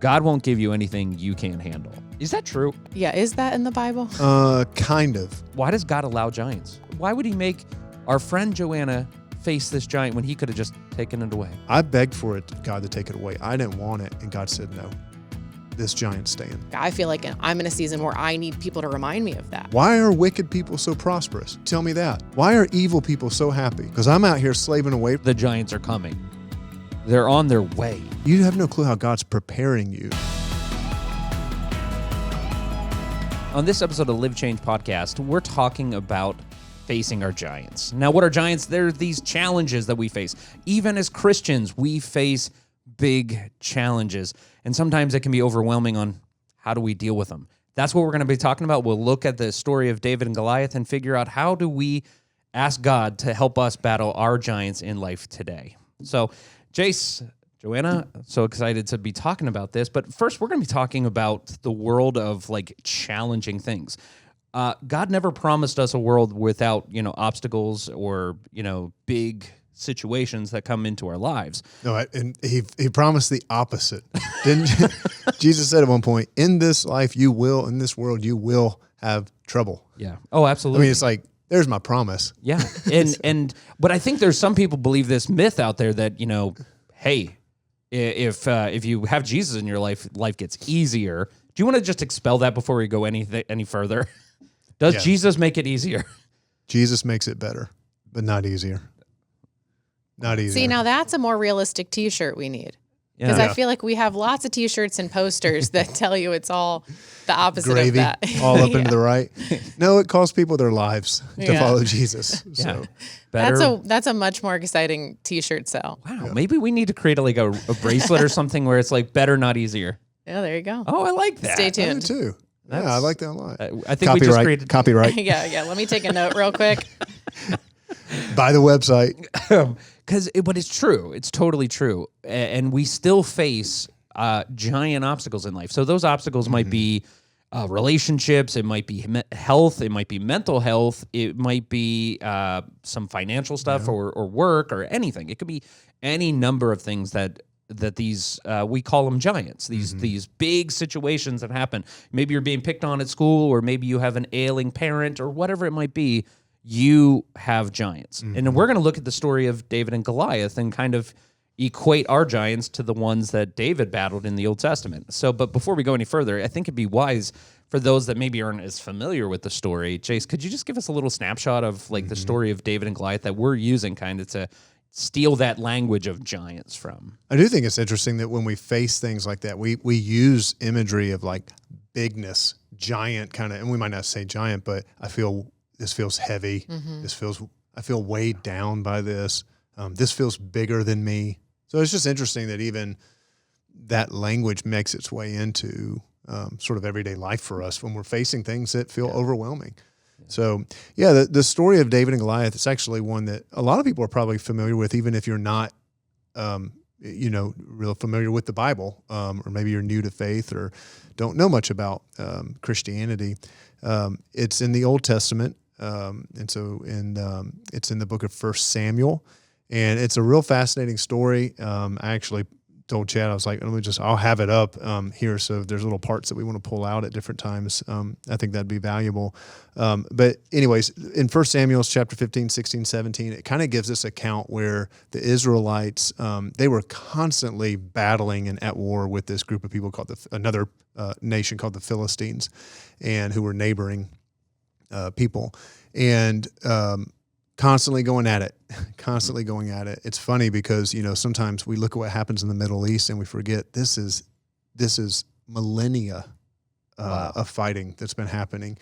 God won't give you anything you can't handle. Is that true? Yeah, is that in the Bible? Kind of. Why does God allow giants? Why would he make our friend Joanna face this giant when he could have just taken it away? I begged for it, God to take it away. I didn't want it, and God said no. This giant's staying. I feel like I'm in a season where I need people to remind me of that. Why are wicked people so prosperous? Tell me that. Why are evil people so happy? Because I'm out here slaving away. The giants are coming. They're on their way. You have no clue how God's preparing you. On this episode of Live Change Podcast, we're talking about facing our giants. Now, what are giants? They're these challenges that we face. Even as Christians, we face big challenges, and sometimes it can be overwhelming on how do we deal with them. That's what we're going to be talking about. We'll look at the story of David and Goliath and figure out how do we ask God to help us battle our giants in life today. So, Jace, Joanna, so excited to be talking about this, but first we're going to be talking about the world of like challenging things. God never promised us a world without, obstacles or, big situations that come into our lives. No, and he promised the opposite. Didn't Jesus said at one point, in this life in this world you will have trouble. Yeah. Oh, absolutely. I mean, it's like, there's my promise. Yeah. But I think there's some people believe this myth out there that, hey, if you have Jesus in your life gets easier. Do you want to just expel that before we go any further? Does Jesus make it easier? Jesus makes it better, but not easier. Not easier. See, now that's a more realistic T-shirt we need. Yeah. Because I feel like we have lots of T-shirts and posters that tell you it's all the opposite Gravy, of that. all up into the right. No, it costs people their lives to follow Jesus. Yeah. So That's a much more exciting T-shirt sell. Wow. Maybe we need to create a bracelet or something where it's like better, not easier. Yeah, there you go. Oh, I like that. Stay I do tuned. too. Yeah, I like that a lot. I think we just created copyright. Yeah. Let me take a note real quick. Buy the website. But it's true. It's totally true. And we still face giant obstacles in life. So those obstacles might be relationships. It might be health. It might be mental health. It might be some financial stuff or work or anything. It could be any number of things that these we call them giants. These big situations that happen. Maybe you're being picked on at school, or maybe you have an ailing parent, or whatever it might be. You have giants. And we're going to look at the story of David and Goliath and kind of equate our giants to the ones that David battled in the Old Testament. So, but before we go any further, I think it'd be wise for those that maybe aren't as familiar with the story. Jace, could you just give us a little snapshot of the story of David and Goliath that we're using kind of to steal that language of giants from? I do think it's interesting that when we face things like that, we use imagery of like bigness, giant kind of, and we might not say giant, but this feels heavy. I feel weighed down by this. This feels bigger than me. So it's just interesting that even that language makes its way into sort of everyday life for us when we're facing things that feel overwhelming. Yeah. So, the story of David and Goliath is actually one that a lot of people are probably familiar with, even if you're not, real familiar with the Bible, or maybe you're new to faith or don't know much about Christianity. It's in the Old Testament. It's in the book of 1 Samuel, and it's a real fascinating story. I actually told Chad, I was like, I'll have it up here. So if there's little parts that we want to pull out at different times, I think that'd be valuable. But anyways, in 1 Samuel chapter 15, 16, 17, it kind of gives this account where the Israelites, they were constantly battling and at war with this group of people called another nation called the Philistines, and who were neighboring people, and constantly going at it. It's funny because, sometimes we look at what happens in the Middle East and we forget this is millennia of fighting that's been happening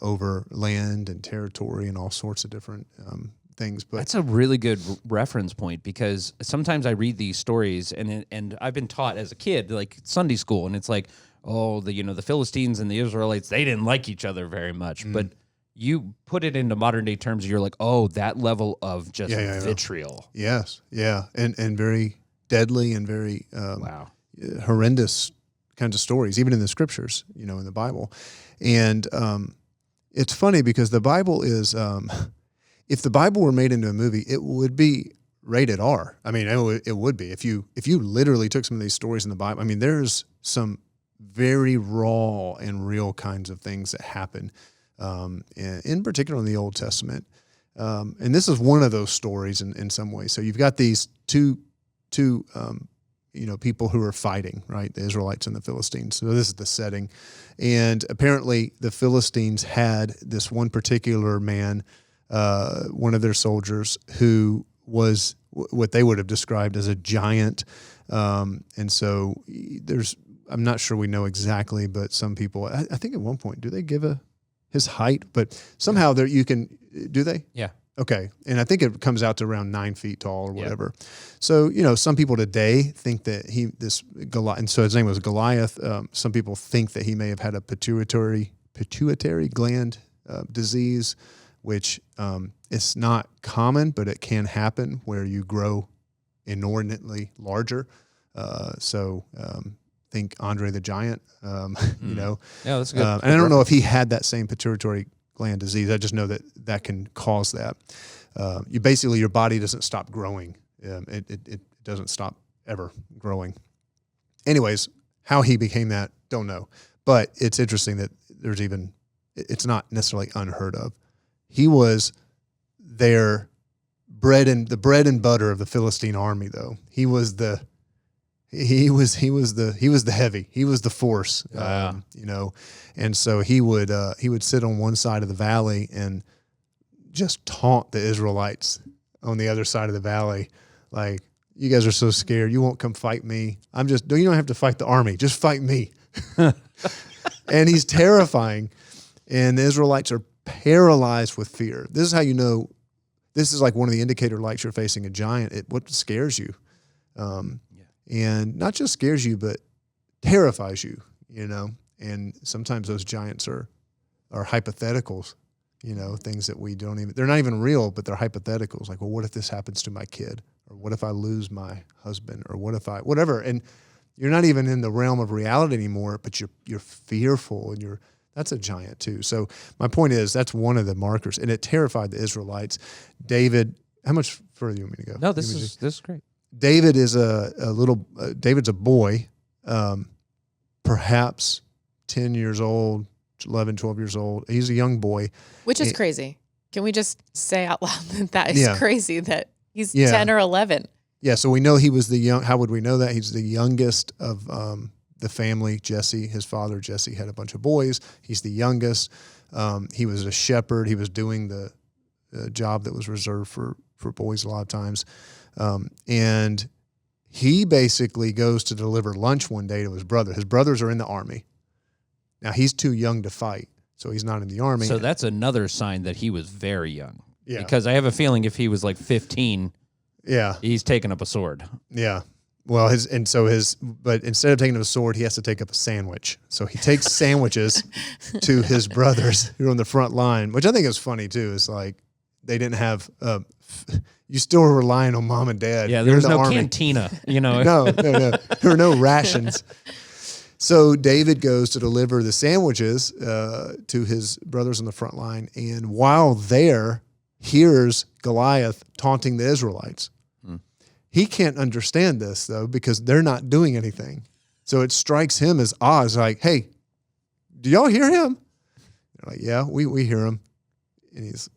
over land and territory and all sorts of different things. But that's a really good reference point, because sometimes I read these stories and I've been taught as a kid, like Sunday school, and it's like, oh, the Philistines and the Israelites, they didn't like each other very much. But you put it into modern day terms, you're like, oh, that level of just vitriol. Yes, yeah, and very deadly and very horrendous kinds of stories, even in the scriptures, in the Bible. And it's funny because the Bible is, if the Bible were made into a movie, it would be rated R. I mean, it would be if you literally took some of these stories in the Bible. I mean, there's some very raw and real kinds of things that happen, in particular in the Old Testament. And this is one of those stories in some ways. So you've got these two people who are fighting, right? The Israelites and the Philistines. So this is the setting. And apparently the Philistines had this one particular man, one of their soldiers, who was what they would have described as a giant. And so I'm not sure we know exactly, but some people, I think at one point, do they give his height? But somehow do they? Yeah. Okay. And I think it comes out to around 9 feet tall or whatever. Yeah. So, some people today think that this Goliath, and so his name was Goliath. Some people think that he may have had a pituitary gland disease, which it's not common, but it can happen where you grow inordinately larger. Think Andre the Giant, Yeah, that's good. And I don't know if he had that same pituitary gland disease. I just know that can cause that. Your body doesn't stop growing. It doesn't stop ever growing. Anyways, how he became that, don't know. But it's interesting that it's not necessarily unheard of. He was the bread and butter of the Philistine army, though. He was the heavy. He was the force, and so he would sit on one side of the valley and just taunt the Israelites on the other side of the valley, like, you guys are so scared, you won't come fight me. You don't have to fight the army, just fight me. And he's terrifying, and the Israelites are paralyzed with fear. This is how you know. This is like one of the indicator lights you're facing a giant. What scares you. And not just scares you, but terrifies you, and sometimes those giants are hypotheticals, things that they're not even real, but they're hypotheticals. Like, well, what if this happens to my kid? Or what if I lose my husband? Or whatever. And you're not even in the realm of reality anymore, but you're fearful, and that's a giant too. So my point is, that's one of the markers, and it terrified the Israelites. David, how much further do you want me to go? No, this is great. David is David's a boy, perhaps 10 years old, 11, 12 years old. He's a young boy. Which is crazy. Can we just say out loud that is crazy that he's 10 or 11? Yeah, so we know he was how would we know that? He's the youngest of the family. Jesse, his father, Jesse, had a bunch of boys. He's the youngest. He was a shepherd. He was doing the job that was reserved for boys a lot of times. And he basically goes to deliver lunch one day to his brother. His brothers are in the army. Now, he's too young to fight, so he's not in the army. So that's another sign that he was very young. Yeah. Because I have a feeling if he was like 15, he's taking up a sword. Yeah. Well, but instead of taking up a sword, he has to take up a sandwich. So he takes sandwiches to his brothers who are on the front line, which I think is funny too. It's like they didn't have... you still were relying on mom and dad. Yeah, there was no cantina, No. There were no rations. So David goes to deliver the sandwiches to his brothers on the front line, and while there, hears Goliath taunting the Israelites. He can't understand this, though, because they're not doing anything. So it strikes him as odd. It's like, hey, do y'all hear him? They're like, yeah, we hear him. And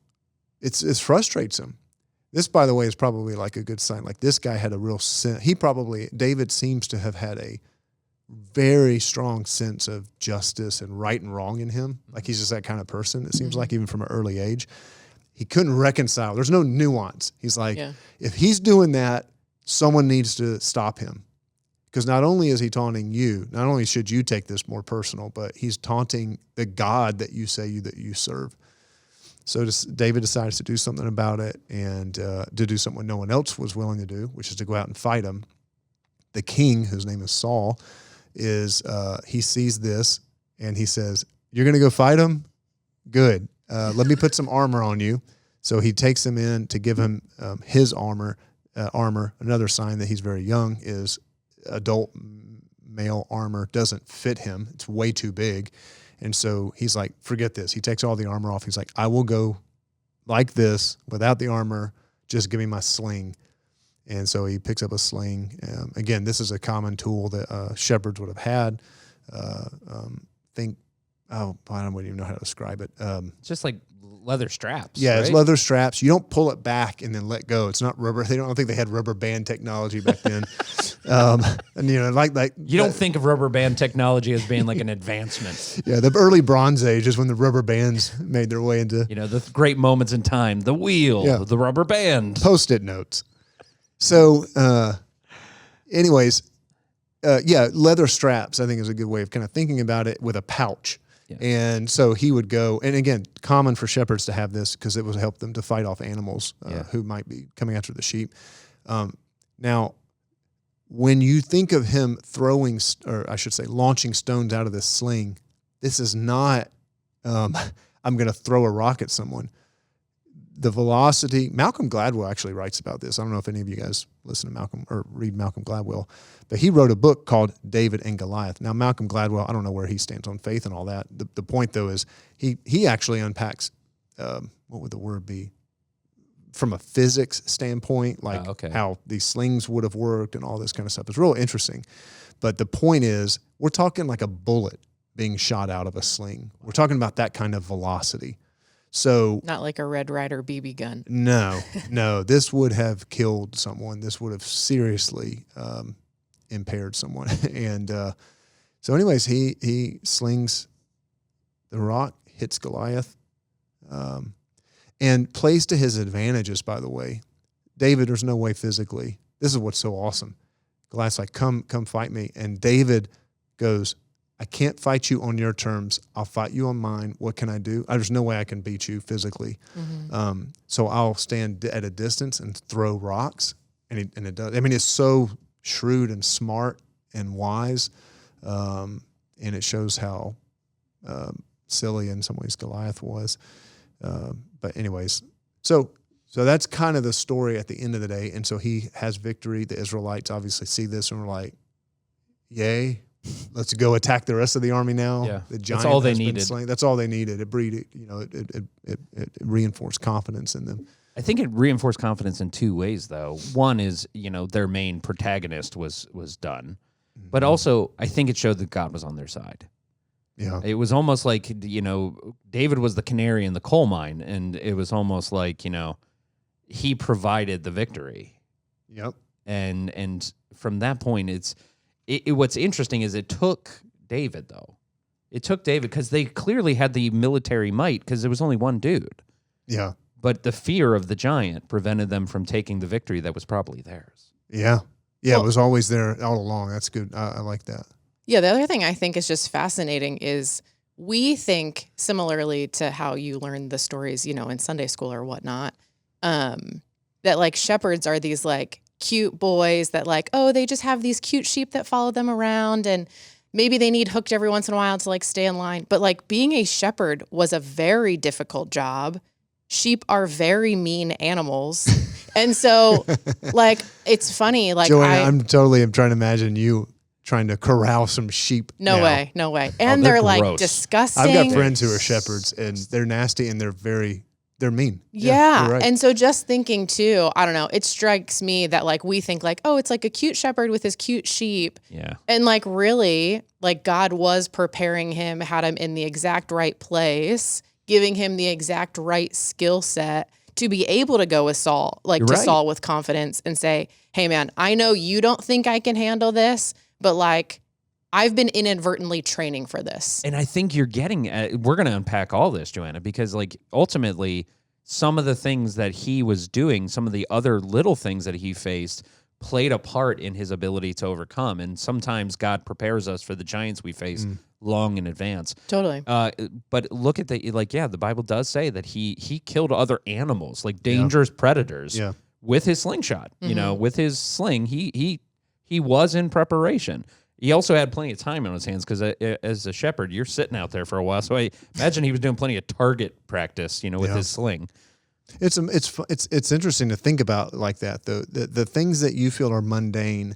it frustrates him. This, by the way, is probably like a good sign. Like, this guy had a real sense. David seems to have had a very strong sense of justice and right and wrong in him. Like, he's just that kind of person, it seems like, even from an early age. He couldn't reconcile. There's no nuance. He's like, if he's doing that, someone needs to stop him. Because not only is he taunting you, not only should you take this more personal, but he's taunting the God that you say that you serve. So David decides to do something about it, and to do something no one else was willing to do, which is to go out and fight him. The king, whose name is Saul, he sees this, and he says, you're going to go fight him? Good. Let me put some armor on you. So he takes him in to give him his armor. Another sign that he's very young is adult male armor doesn't fit him. It's way too big. And so he's like, forget this. He takes all the armor off. He's like, I will go like this without the armor. Just give me my sling. And so he picks up a sling. Again, this is a common tool that shepherds would have had. I don't even know how to describe it. It's just like leather straps. Yeah, right? it's leather straps. You don't pull it back and then let go. It's not rubber. I don't think they had rubber band technology back then. And like you don't think of rubber band technology as being like an advancement. Yeah, the early Bronze Age is when the rubber bands made their way into the great moments in time. The wheel, the rubber band, Post-it notes. So, leather straps I think is a good way of kind of thinking about it, with a pouch. Yeah. And so he would go, and again, common for shepherds to have this because it would help them to fight off animals who might be coming after the sheep. Now, when you think of him launching stones out of this sling, this is not, I'm going to throw a rock at someone. The velocity, Malcolm Gladwell actually writes about this. I don't know if any of you guys listen to Malcolm or read Malcolm Gladwell, but he wrote a book called David and Goliath. Now, Malcolm Gladwell, I don't know where he stands on faith and all that. The point, though, is he actually unpacks, what would the word be, from a physics standpoint, like how these slings would have worked and all this kind of stuff. It's real interesting. But the point is, we're talking like a bullet being shot out of a sling. We're talking about that kind of velocity. So not like a Red Ryder BB gun. No, this would have killed someone. This would have seriously impaired someone. And so anyways, he slings the rock, hits Goliath, and plays to his advantages, by the way. David, there's no way physically. This is what's so awesome. Goliath's like, come fight me. And David goes, I can't fight you on your terms. I'll fight you on mine. What can I do? There's no way I can beat you physically. Mm-hmm. So I'll stand at a distance and throw rocks. And it does. I mean, it's so shrewd and smart and wise. And it shows how silly in some ways Goliath was. But anyways, so that's kind of the story at the end of the day. And so he has victory. The Israelites obviously see this and we're like, yay. Let's go attack the rest of the army now. Yeah, the giant that's all they needed. That's all they needed. It reinforced confidence in them. I think it reinforced confidence in two ways, though. One is, their main protagonist was done, but also I think it showed that God was on their side. Yeah, it was almost like David was the canary in the coal mine, and it was almost like he provided the victory. Yep, and from that point, what's interesting is it took David, though. It took David because they clearly had the military might because there was only one dude. Yeah. But the fear of the giant prevented them from taking the victory that was probably theirs. Yeah. Yeah, well, it was always there all along. That's good. I like that. Yeah, the other thing I think is just fascinating is we think similarly to how you learn the stories, in Sunday school or whatnot, that like shepherds are these like cute boys that like, they just have these cute sheep that follow them around and maybe they need hooked every once in a while to like stay in line. But like being a shepherd was a very difficult job. Sheep are very mean animals. And so like, it's funny. Like Joanna, I'm trying to imagine you trying to corral some sheep. No way. And they're like gross. disgusting. I've got friends who are shepherds and they're nasty and they're mean. Yeah. Right. And so just thinking too, I don't know, it strikes me that like we think like, it's like a cute shepherd with his cute sheep. Yeah. And like really, like God was preparing him, had him in the exact right place, giving him the exact right skill set to be able to go with Saul, like to Saul with confidence and say, hey man, I know you don't think I can handle this, but like I've been inadvertently training for this. And I think you're getting we're going to unpack all this, Joanna, because like ultimately some of the things that he was doing, some of the other little things that he faced played a part in his ability to overcome. And sometimes God prepares us for the giants we face long in advance. Totally. But look at the Bible does say that he killed other animals, like dangerous predators with his slingshot, with his sling. He was in preparation. He also had plenty of time on his hands because as a shepherd, you're sitting out there for a while. So I imagine he was doing plenty of target practice, with his sling. It's interesting to think about like that, though. The things that you feel are mundane,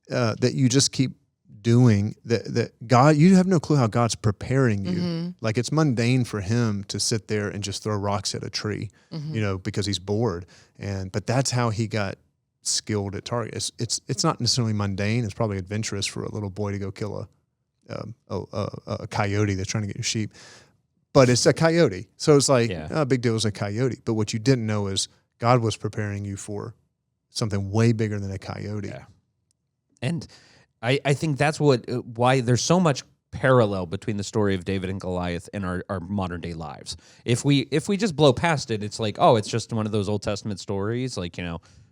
that you just keep doing, that God, you have no clue how God's preparing you. Mm-hmm. Like it's mundane for him to sit there and just throw rocks at a tree, because he's bored. But that's how he got skilled at target. It's not necessarily mundane. It's probably adventurous for a little boy to go kill a coyote that's trying to get your sheep. But it's a coyote. So it's like, big deal is a coyote. But what you didn't know is God was preparing you for something way bigger than a coyote. Yeah. And I think that's why there's so much parallel between the story of David and Goliath and our modern day lives. If we just blow past it, it's like, oh, it's just one of those Old Testament stories. Like,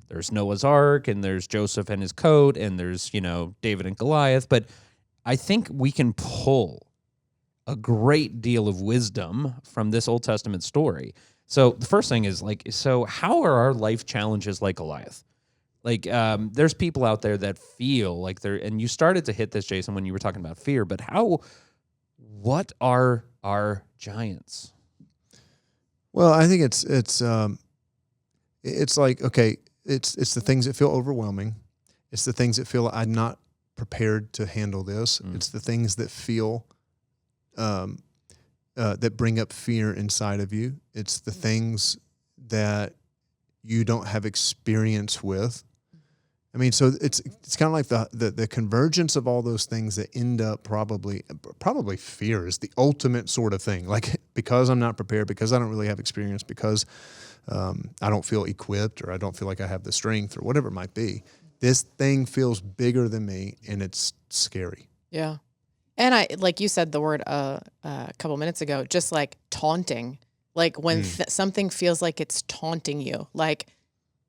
there's Noah's Ark and there's Joseph and his coat and there's, David and Goliath. But I think we can pull a great deal of wisdom from this Old Testament story. So the first thing is so how are our life challenges like Goliath? There's people out there that feel like and you started to hit this, Jason, when you were talking about fear, but what are our giants? Well, I think it's like, okay, it's the things that feel overwhelming. It's the things that feel like I'm not prepared to handle this. It's the things that feel, that bring up fear inside of you. It's the things that you don't have experience with. I mean, so it's kind of like the convergence of all those things that end up probably fear is the ultimate sort of thing. Like, because I'm not prepared, because I don't really have experience, because I don't feel equipped, or I don't feel like I have the strength, or whatever it might be. This thing feels bigger than me, and it's scary. Yeah. And like you said the word a couple minutes ago, just like taunting, like when something feels like it's taunting you, like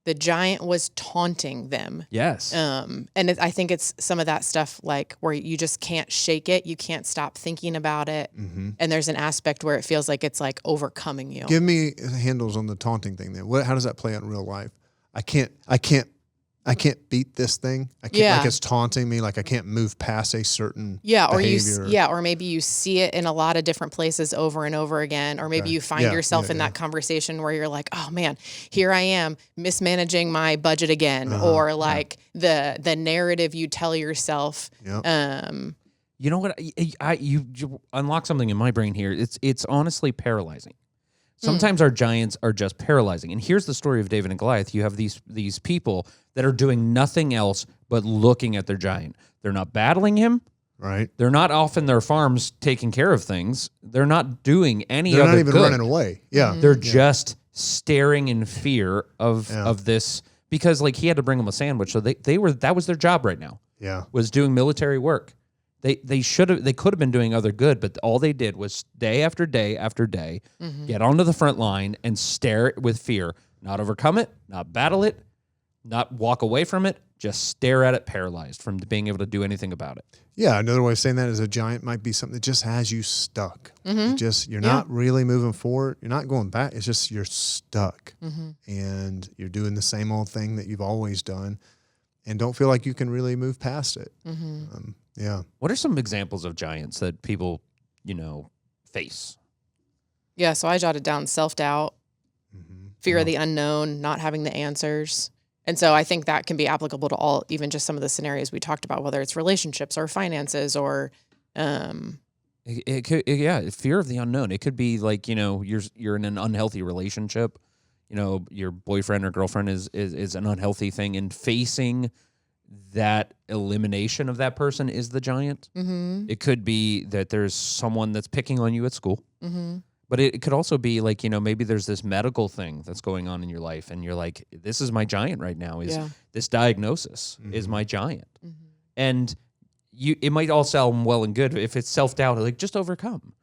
the giant was taunting them. Yes. And I think it's some of that stuff, like where you just can't shake it. You can't stop thinking about it. Mm-hmm. And there's an aspect where it feels like it's like overcoming you. Give me handles on the taunting thing then. How does that play out in real life? I can't beat this thing. I can't, like, it's taunting me. Like, I can't move past a certain behavior. Or maybe you see it in a lot of different places over and over again. Or maybe you find yourself in that conversation where you're like, oh man, here I am mismanaging my budget again. Or like the narrative you tell yourself. Yep. You know what? You unlock something in my brain here. It's honestly paralyzing. Sometimes our giants are just paralyzing. And here's the story of David and Goliath. You have these people that are doing nothing else but looking at their giant. They're not battling him. Right. They're not off in their farms taking care of things. They're not doing any other They're not even good. running away. Yeah. They're just staring in fear of this, because like he had to bring them a sandwich. So that was their job right now. Yeah. Was doing military work. They could have been doing other good, but all they did was day after day after day get onto the front line and stare with fear, not overcome it, not battle it, not walk away from it, just stare at it, paralyzed from being able to do anything about it. Yeah, another way of saying that is a giant might be something that just has you stuck. You're not really moving forward. You're not going back. It's just you're stuck, and you're doing the same old thing that you've always done, and don't feel like you can really move past it. Yeah. What are some examples of giants that people, face? Yeah, so I jotted down self-doubt, fear of the unknown, not having the answers. And so I think that can be applicable to all, even just some of the scenarios we talked about, whether it's relationships or finances or It could, fear of the unknown. It could be like, you're in an unhealthy relationship, your boyfriend or girlfriend is an unhealthy thing, and facing that elimination of that person is the giant. It could be that there's someone that's picking on you at school. But it could also be like, maybe there's this medical thing that's going on in your life, and you're like, this is my giant right now. This diagnosis is my giant. And it might all sound well and good if it's self-doubt, like just overcome.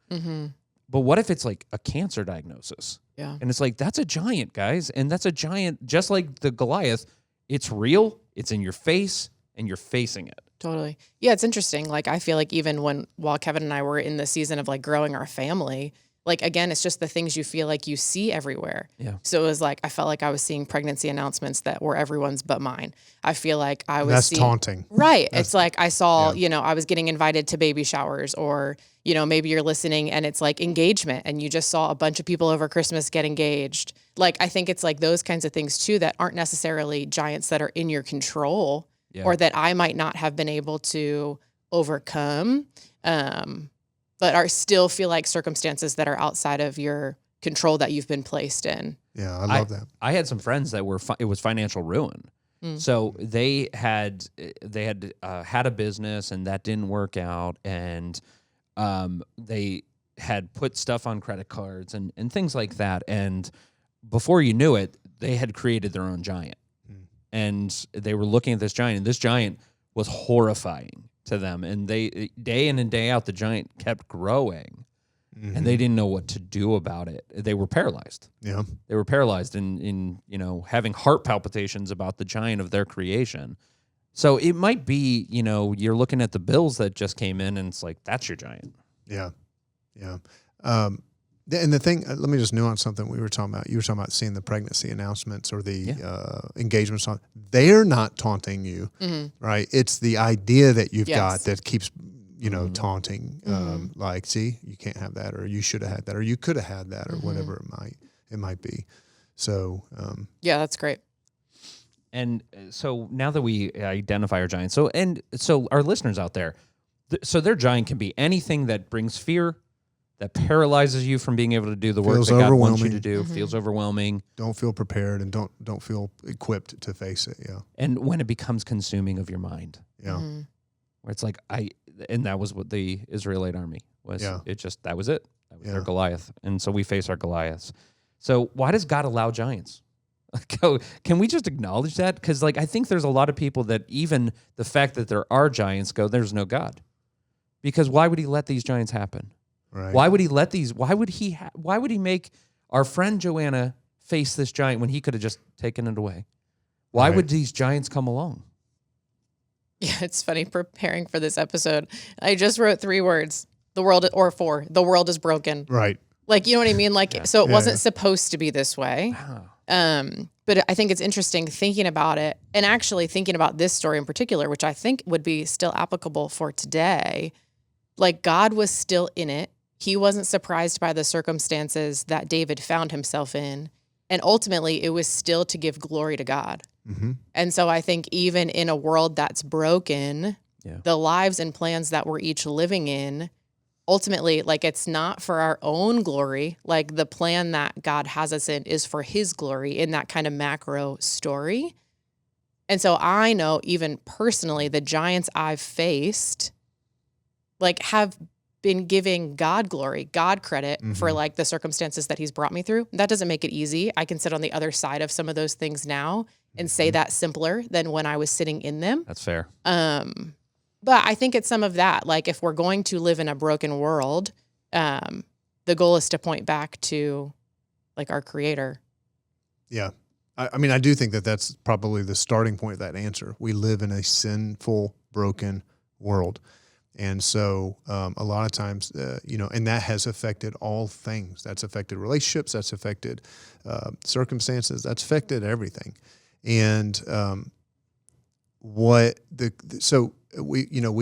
But what if it's like a cancer diagnosis? Yeah. And it's like, that's a giant, guys. And that's a giant, just like the Goliath. It's real, it's in your face, and you're facing it. Totally. Yeah, it's interesting. Like, I feel like even while Kevin and I were in the season of like growing our family, like, again, it's just the things you feel like you see everywhere. Yeah. So it was like, I felt like I was seeing pregnancy announcements that were everyone's but mine. I feel like I was That's seeing, taunting. Right. It's like I saw, I was getting invited to baby showers, or, maybe you're listening and it's like engagement and you just saw a bunch of people over Christmas get engaged. Like, I think it's like those kinds of things too that aren't necessarily giants that are in your control or that I might not have been able to overcome. But are still feel like circumstances that are outside of your control that you've been placed in. Yeah, I love that. I had some friends that it was financial ruin. So they had had a business, and that didn't work out, and they had put stuff on credit cards and things like that. And before you knew it, they had created their own giant. And they were looking at this giant, and this giant was horrifying to them. And they, day in and day out, the giant kept growing, and they didn't know what to do about it. They were paralyzed. Yeah. They were paralyzed in having heart palpitations about the giant of their creation. So it might be, you're looking at the bills that just came in, and it's like, that's your giant. Yeah. Yeah. And the thing, let me just nuance something we were talking about. You were talking about seeing the pregnancy announcements or the engagements on. They're not taunting you, right? It's the idea that you've got that keeps, taunting. Like, see, you can't have that, or you should have had that, or you could have had that, or whatever it might be. So, yeah, that's great. And so now that we identify our giants, so our listeners out there, so their giant can be anything that brings fear, that paralyzes you from being able to do the work that God wants you to do, feels overwhelming. Don't feel prepared, and don't feel equipped to face it. Yeah. And when it becomes consuming of your mind. Yeah. Where it's like, and that was what the Israelite army was. Yeah. That was it. That was their Goliath. And so we face our Goliaths. So why does God allow giants? Can we just acknowledge that? Because I think there's a lot of people that even the fact that there are giants go, there's no God. Because why would he let these giants happen? Right. Why would he let these? Why would he make our friend Joanna face this giant when he could have just taken it away? Why would these giants come along? Yeah, it's funny preparing for this episode. I just wrote 3 words. The world, or 4. The world is broken. Right. You know what I mean? So it wasn't supposed to be this way. But I think it's interesting thinking about it, and actually thinking about this story in particular, which I think would be still applicable for today. God was still in it. He wasn't surprised by the circumstances that David found himself in. And ultimately, it was still to give glory to God. And so I think even in a world that's broken, the lives and plans that we're each living in, ultimately, it's not for our own glory. The plan that God has us in is for his glory in that kind of macro story. And so I know, even personally, the giants I've faced, have been giving God glory, God credit for the circumstances that he's brought me through. That doesn't make it easy. I can sit on the other side of some of those things now and say that simpler than when I was sitting in them. That's fair. But I think it's some of that. If we're going to live in a broken world, the goal is to point back to our Creator. Yeah. I do think that that's probably the starting point of that answer. We live in a sinful, broken world. And so a lot of times, and that has affected all things. That's affected relationships. That's affected circumstances. That's affected everything. And we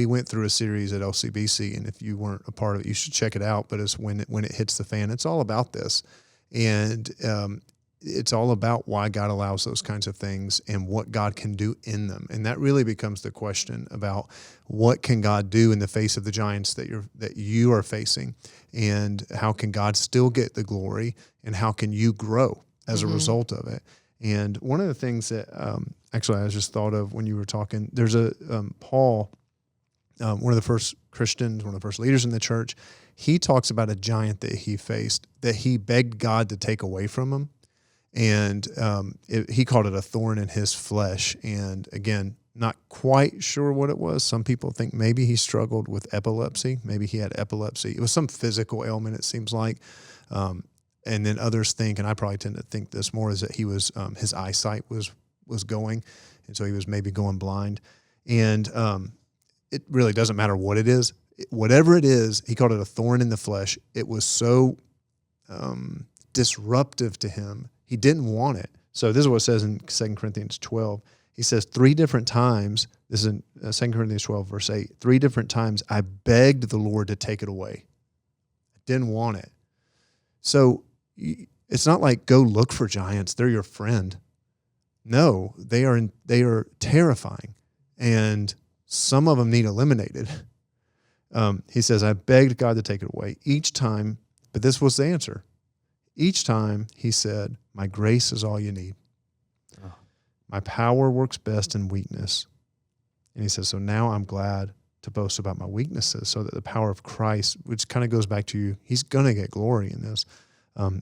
went through a series at LCBC, and if you weren't a part of it, you should check it out. But it's when it hits the fan, it's all about this. And it's all about why God allows those kinds of things and what God can do in them. And that really becomes the question about what can God do in the face of the giants that you are facing, and how can God still get the glory, and how can you grow as a result of it. And one of the things that actually I just thought of when you were talking, there's a Paul, one of the first Christians, one of the first leaders in the church. He talks about a giant that he faced that he begged God to take away from him. And he called it a thorn in his flesh. And again, not quite sure what it was. Some people think maybe he struggled with epilepsy. Maybe he had epilepsy. It was some physical ailment, it seems like. And then others think, and I probably tend to think this more, is that he was his eyesight was going, and so he was maybe going blind. And it really doesn't matter what it is. Whatever it is, he called it a thorn in the flesh. It was so disruptive to him. He didn't want it. So this is what it says in 2 Corinthians 12. He says 3 different times, this is in 2 Corinthians 12, verse 8, 3 different times I begged the Lord to take it away. I didn't want it. So it's not like go look for giants. They're your friend. No, they are terrifying. And some of them need eliminated. He says, I begged God to take it away each time, but this was the answer. Each time he said, my grace is all you need. My power works best in weakness. And he says, so now I'm glad to boast about my weaknesses so that the power of Christ, which kind of goes back to you, he's going to get glory in this,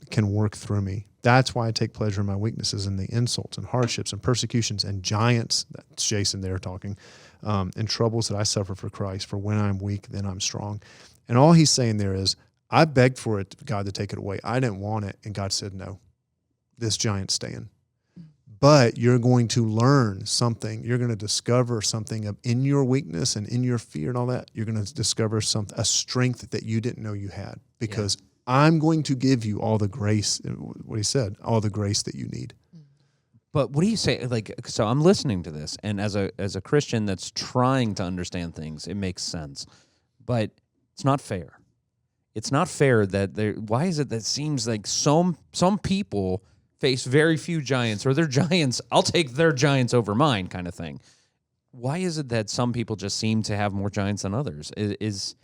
can work through me. That's why I take pleasure in my weaknesses and the insults and hardships and persecutions and giants, that's Jason there talking, and troubles that I suffer for Christ. For when I'm weak, then I'm strong. And all he's saying there is, I begged for it, God, to take it away. I didn't want it. And God said, no, this giant's staying. But you're going to learn something. You're going to discover something in your weakness and in your fear and all that. You're going to discover a strength that you didn't know you had, because I'm going to give you all the grace, what he said, all the grace that you need. But what do you say? Like, so I'm listening to this, and as a Christian that's trying to understand things, it makes sense. But it's not fair. It's not fair that why is it that it seems like some people face very few giants, or their giants, I'll take their giants over mine kind of thing. Why is it that some people just seem to have more giants than others? Is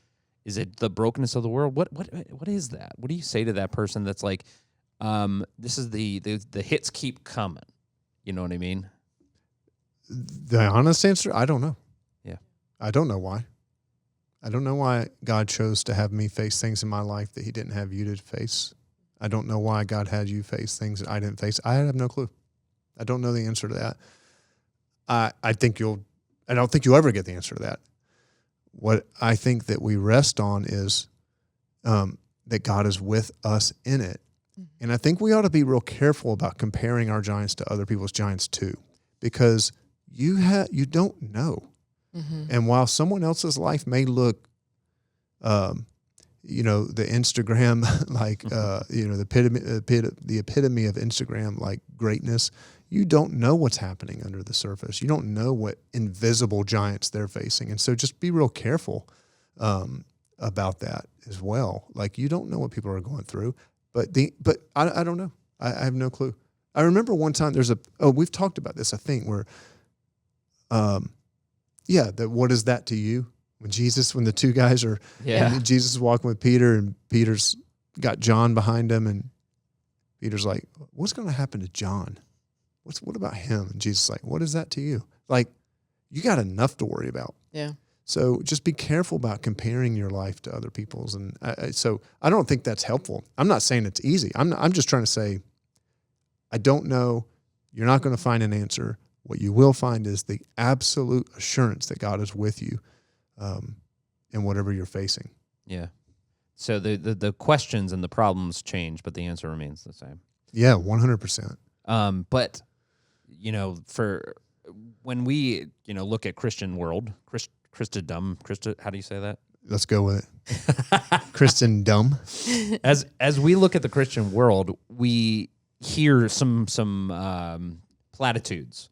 it the brokenness of the world? What is that? What do you say to that person that's like, this is the hits keep coming? You know what I mean? The honest answer, I don't know. Yeah. I don't know why. I don't know why God chose to have me face things in my life that he didn't have you to face. I don't know why God had you face things that I didn't face. I have no clue. I don't know the answer to that. I don't think you'll ever get the answer to that. What I think that we rest on is that God is with us in it. And I think we ought to be real careful about comparing our giants to other people's giants too, because you don't know. Mm-hmm. And while someone else's life may look, the Instagram, like, the epitome of Instagram, like greatness, you don't know what's happening under the surface. You don't know what invisible giants they're facing. And so just be real careful about that as well. Like, you don't know what people are going through, but I don't know. I have no clue. I remember one time we've talked about this, I think, where, what is that to you? When the two guys are, and Jesus is walking with Peter, and Peter's got John behind him, and Peter's like, what's going to happen to John? What about him? And Jesus is like, what is that to you? Like, you got enough to worry about. Yeah. So just be careful about comparing your life to other people's. And so I don't think that's helpful. I'm not saying it's easy. I'm just trying to say, I don't know. You're not going to find an answer. What you will find is the absolute assurance that God is with you in whatever you're facing. Yeah. So the questions and the problems change, but the answer remains the same. Yeah, 100%. But, for when we, look at Christian world, Christendom, how do you say that? Let's go with it. Christendom. As we look at the Christian world, we hear some platitudes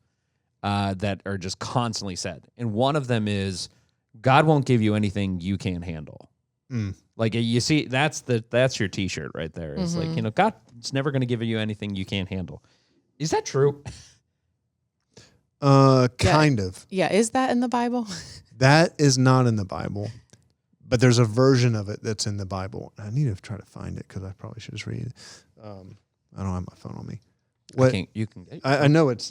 that are just constantly said. And one of them is, God won't give you anything you can't handle. Like, you see, that's your T-shirt right there. It's like, God's never going to give you anything you can't handle. Is that true? Kind of. Yeah. Is that in the Bible? That is not in the Bible, but there's a version of it that's in the Bible. I need to try to find it because I probably should just read it. I don't have my phone on me. I know it's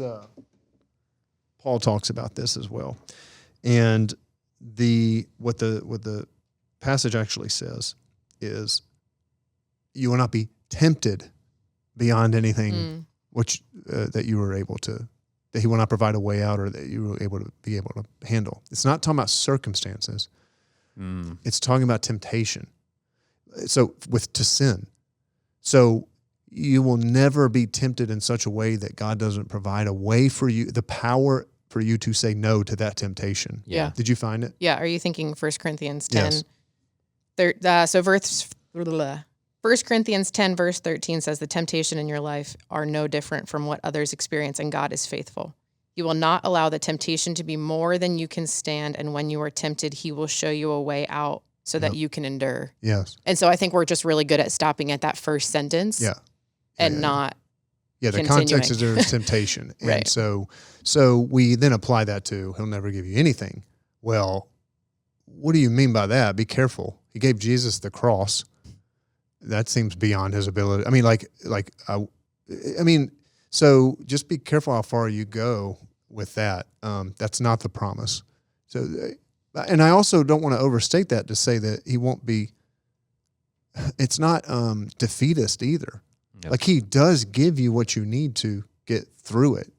Paul talks about this as well, and what the passage actually says is, you will not be tempted beyond anything which that you were able to. That he will not provide a way out, or that you will able to handle. It's not talking about circumstances. It's talking about temptation. So to sin. So you will never be tempted in such a way that God doesn't provide a way for you, the power for you to say no to that temptation. Yeah. Did you find it? Yeah. Are you thinking 1 Corinthians 10? Yes. 1 Corinthians 10 verse 13 says, the temptation in your life are no different from what others experience, and God is faithful. You will not allow the temptation to be more than you can stand, and when you are tempted, he will show you a way out so that you can endure. Yes. And so I think we're just really good at stopping at that first sentence. Yeah. And not the continuing. Context is there is temptation. Right. And so we then apply that to, he'll never give you anything. Well, what do you mean by that? Be careful. He gave Jesus the cross. That seems beyond his ability. I mean, So just be careful how far you go with that. That's not the promise. So, and I also don't want to overstate that to say that he won't be. It's not defeatist either. Yep. Like he does give you what you need to get through it.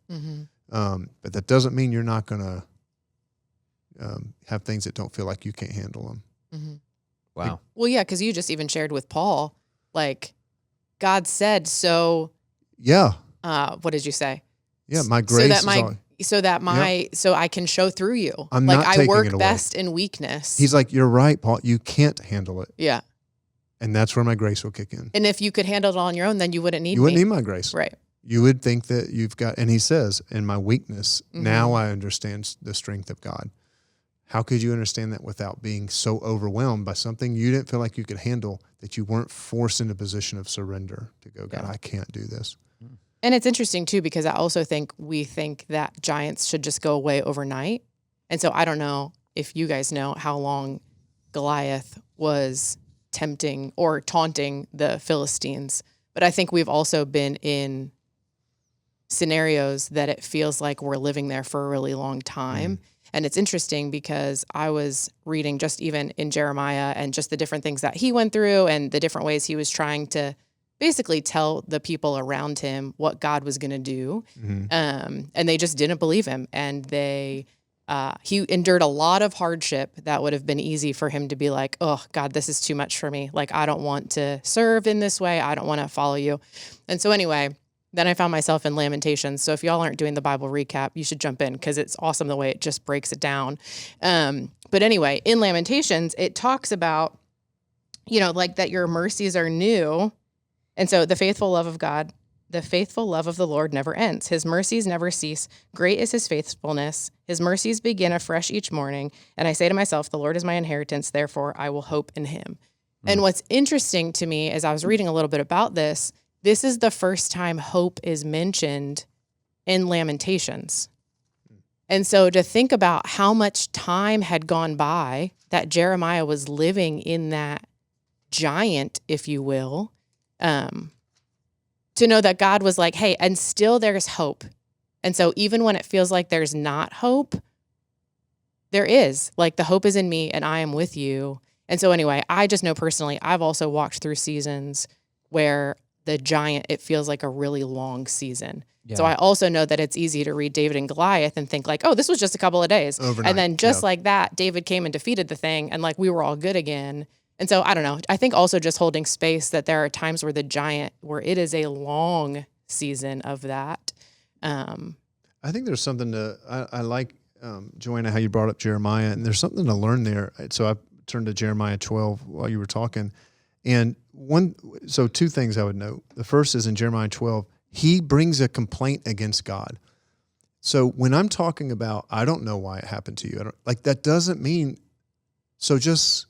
But that doesn't mean you're not going to have things that don't feel like you can't handle them. Wow. Well, yeah, because you just even shared with Paul, like God said, so. Yeah. What did you say? Yeah, my grace so I can show through you. I'm like not I taking work it away. best in weakness. He's like, you're right, Paul. You can't handle it. Yeah. And that's where my grace will kick in. And if you could handle it on your own, then you wouldn't need me. You wouldn't need my grace. Right. You would think that you've got, and he says, in my weakness, now I understand the strength of God. How could you understand that without being so overwhelmed by something you didn't feel like you could handle, that you weren't forced into a position of surrender to go, God, I can't do this. And it's interesting too, because I also think we think that giants should just go away overnight. And so I don't know if you guys know how long Goliath was tempting or taunting the Philistines, but I think we've also been in scenarios that it feels like we're living there for a really long time. And it's interesting because I was reading just even in Jeremiah and just the different things that he went through and the different ways he was trying to basically tell the people around him what God was going to do. And they just didn't believe him. And he endured a lot of hardship that would have been easy for him to be like, oh God, this is too much for me. Like, I don't want to serve in this way. I don't want to follow you. And so anyway, then I found myself in Lamentations. So if y'all aren't doing the Bible recap, you should jump in because it's awesome the way it just breaks it down. But anyway, in Lamentations, it talks about, like that your mercies are new. And so the faithful love of God, the faithful love of the Lord never ends. His mercies never cease. Great is his faithfulness. His mercies begin afresh each morning. And I say to myself, the Lord is my inheritance. Therefore, I will hope in him. And what's interesting to me as I was reading a little bit about this is the first time hope is mentioned in Lamentations. And so to think about how much time had gone by that Jeremiah was living in that giant, if you will, to know that God was like, hey, and still there's hope. And so even when it feels like there's not hope, there is. Like the hope is in me and I am with you. And so anyway, I just know personally, I've also walked through seasons where the giant, it feels like a really long season. Yeah. So I also know that it's easy to read David and Goliath and think like, oh, this was just a couple of days. Overnight. And then just like that, David came and defeated the thing and like we were all good again. And so I don't know. I think also just holding space that there are times where where it is a long season of that. I think there's something I like, Joanna, how you brought up Jeremiah, and there's something to learn there. So I turned to Jeremiah 12 while you were talking. And two things I would note. The first is in Jeremiah 12, he brings a complaint against God. So when I'm talking about, I don't know why it happened to you, that doesn't mean, so just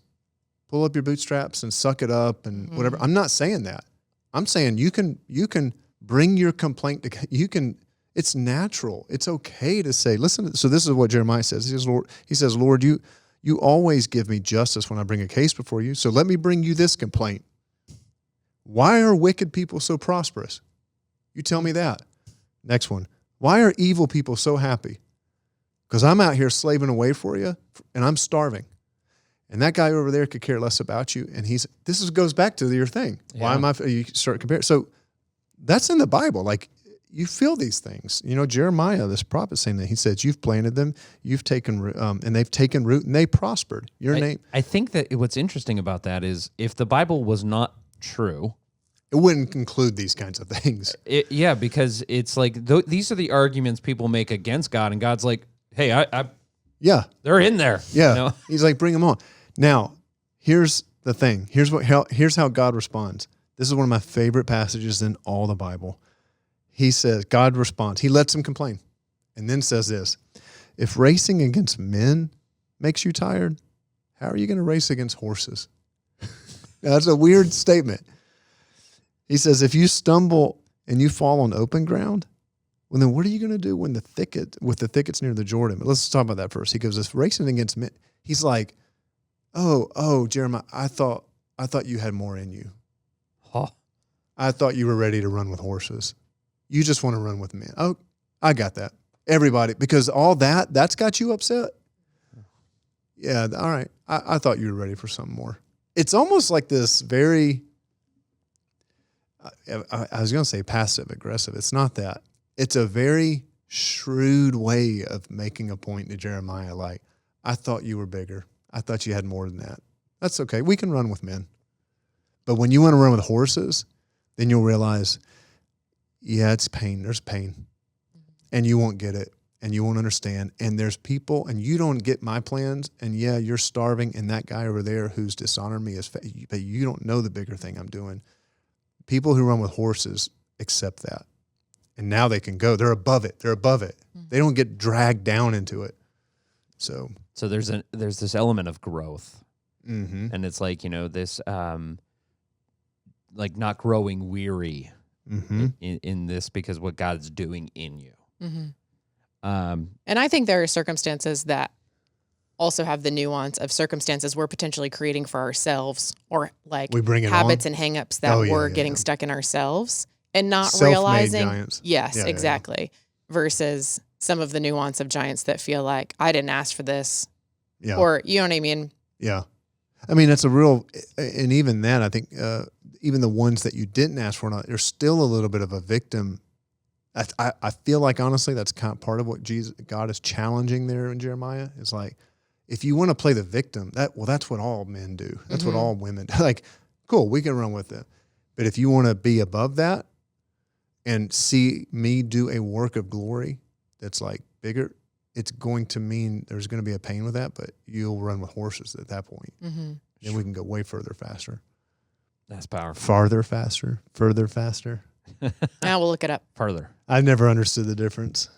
pull up your bootstraps and suck it up and whatever. I'm not saying that. I'm saying you can bring your complaint to, it's natural. It's okay to say, listen, so this is what Jeremiah says. He says, Lord, you always give me justice when I bring a case before you. So let me bring you this complaint. Why are wicked people so prosperous? You tell me that. Next one. Why are evil people so happy? Because I'm out here slaving away for you and I'm starving. And that guy over there could care less about you. And goes back to your thing. Yeah. You start comparing. So that's in the Bible. Like you feel these things. Jeremiah, this prophet, saying that he says, you've planted them, you've taken root, and they've taken root and they prospered. Your name. I think that what's interesting about that is if the Bible was not true, it wouldn't include these kinds of things. Because it's like these are the arguments people make against God, and God's like, hey, they're in there. Yeah, He's like, bring them on. Now, here's the thing. Here's how God responds. This is one of my favorite passages in all the Bible. He says, God responds. He lets him complain, and then says this: if racing against men makes you tired, how are you going to race against horses? That's a weird statement. He says, if you stumble and you fall on open ground, well, then what are you going to do when the thickets near the Jordan? But let's talk about that first. He goes, if racing against men, he's like, oh, Jeremiah, I thought you had more in you. Huh. I thought you were ready to run with horses. You just want to run with men. Oh, I got that. Everybody, because all that's got you upset. Yeah, all right. I thought you were ready for something more. It's almost like this very, I was going to say passive aggressive. It's not that. It's a very shrewd way of making a point to Jeremiah. Like, I thought you were bigger. I thought you had more than that. That's okay. We can run with men. But when you want to run with horses, then you'll realize, yeah, it's pain. There's pain. And you won't get it. And you won't understand. And there's people, and you don't get my plans. And yeah, you're starving. And that guy over there who's dishonored me is, but you don't know the bigger thing I'm doing. People who run with horses accept that. And now they can go. They're above it. Mm-hmm. They don't get dragged down into it. So there's this element of growth. Mm-hmm. And it's like, this, like not growing weary mm-hmm. in this, because what God's doing in you. Mm-hmm. And I think there are circumstances that also have the nuance of circumstances we're potentially creating for ourselves, or like habits and hangups that we're getting stuck in ourselves and not realizing. Giants. Yes, exactly. Yeah. Versus some of the nuance of giants that feel like, I didn't ask for this. Yeah. Or, you know what I mean? Yeah. I mean, that's a real, and even then, I think even the ones that you didn't ask for, there's still a little bit of a victim. I feel like, honestly, that's kind of part of what God is challenging there in Jeremiah. It's like, if you want to play the victim, that's what all men do. That's mm-hmm. what all women do. Like, cool, we can run with it. But if you want to be above that and see me do a work of glory that's like bigger, it's going to mean there's going to be a pain with that, but you'll run with horses at that point. Mm-hmm. Then we can go way further, faster. That's powerful. Farther, faster, further, faster. Now we'll look it up. Further. I've never understood the difference.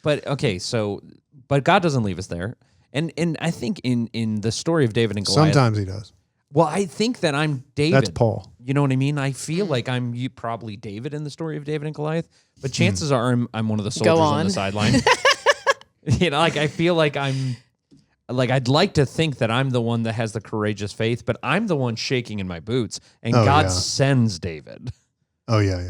But God doesn't leave us there. And I think in the story of David and Goliath. Sometimes he does. Well, I think that I'm David. That's Paul. You know what I mean? I feel like I'm probably David in the story of David and Goliath, but chances are I'm one of the soldiers on the sideline. Like I feel like I'd like to think that I'm the one that has the courageous faith, but I'm the one shaking in my boots, and God sends David. Oh, yeah.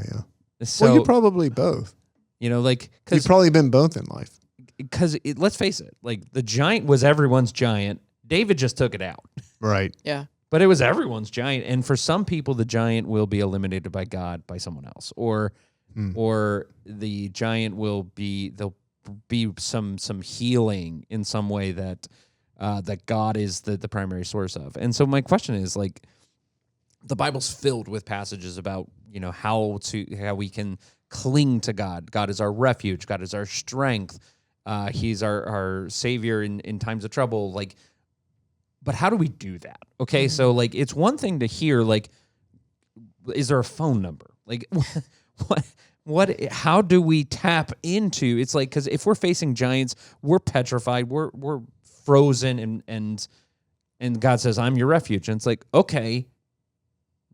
So, well, you're probably both. Because you've probably been both in life. Because let's face it, like the giant was everyone's giant. David just took it out. Right. Yeah. But it was everyone's giant. And for some people, the giant will be eliminated by God, by someone else. Or the giant there'll be some healing in some way that God is the primary source of. And so my question is, like, the Bible's filled with passages about, how we can cling to God. God is our refuge. God is our strength. He's our savior in times of trouble. Like, but how do we do that? Okay, so like, it's one thing to hear, like, is there a phone number? Like, what? How do we tap into? It's like, because if we're facing giants, we're petrified. We're frozen, and God says, "I'm your refuge," and it's like, okay,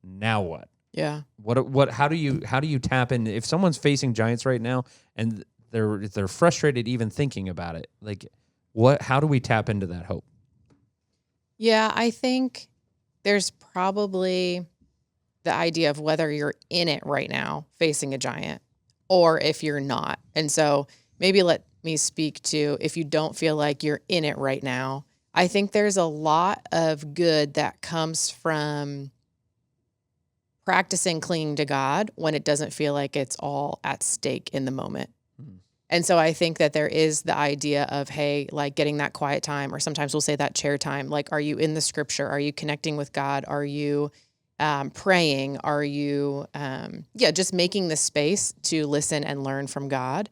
now what? Yeah. What? How do you tap in if someone's facing giants right now and they're frustrated even thinking about it? Like, how do we tap into that hope? Yeah, I think there's probably the idea of whether you're in it right now facing a giant or if you're not. And so maybe let me speak to if you don't feel like you're in it right now. I think there's a lot of good that comes from practicing clinging to God when it doesn't feel like it's all at stake in the moment. Mm-hmm. And so I think that there is the idea of, hey, like getting that quiet time, or sometimes we'll say that chair time. Like, are you in the scripture? Are you connecting with God? Are you praying? Are you, just making the space to listen and learn from God?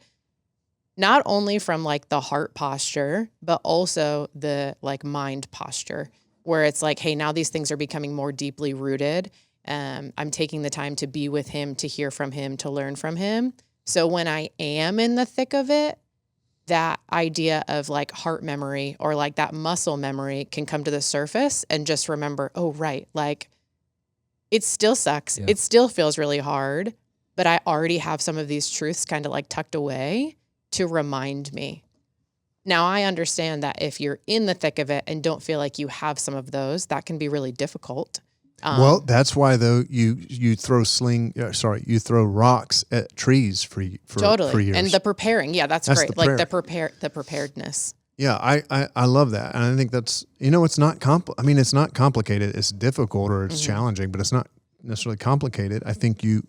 Not only from like the heart posture, but also the like mind posture, where it's like, hey, now these things are becoming more deeply rooted. I'm taking the time to be with him, to hear from him, to learn from him. So when I am in the thick of it, that idea of like heart memory or like that muscle memory can come to the surface and just remember, oh, right, like it still sucks. Yeah. It still feels really hard, but I already have some of these truths kind of like tucked away to remind me. Now, I understand that if you're in the thick of it and don't feel like you have some of those, that can be really difficult. Well, that's why though you throw you throw rocks at trees for totally. years. And the preparing, that's great. The preparedness. Yeah, I love that, and I think that's it's not it's not complicated. It's difficult or it's challenging, but it's not necessarily complicated. I think you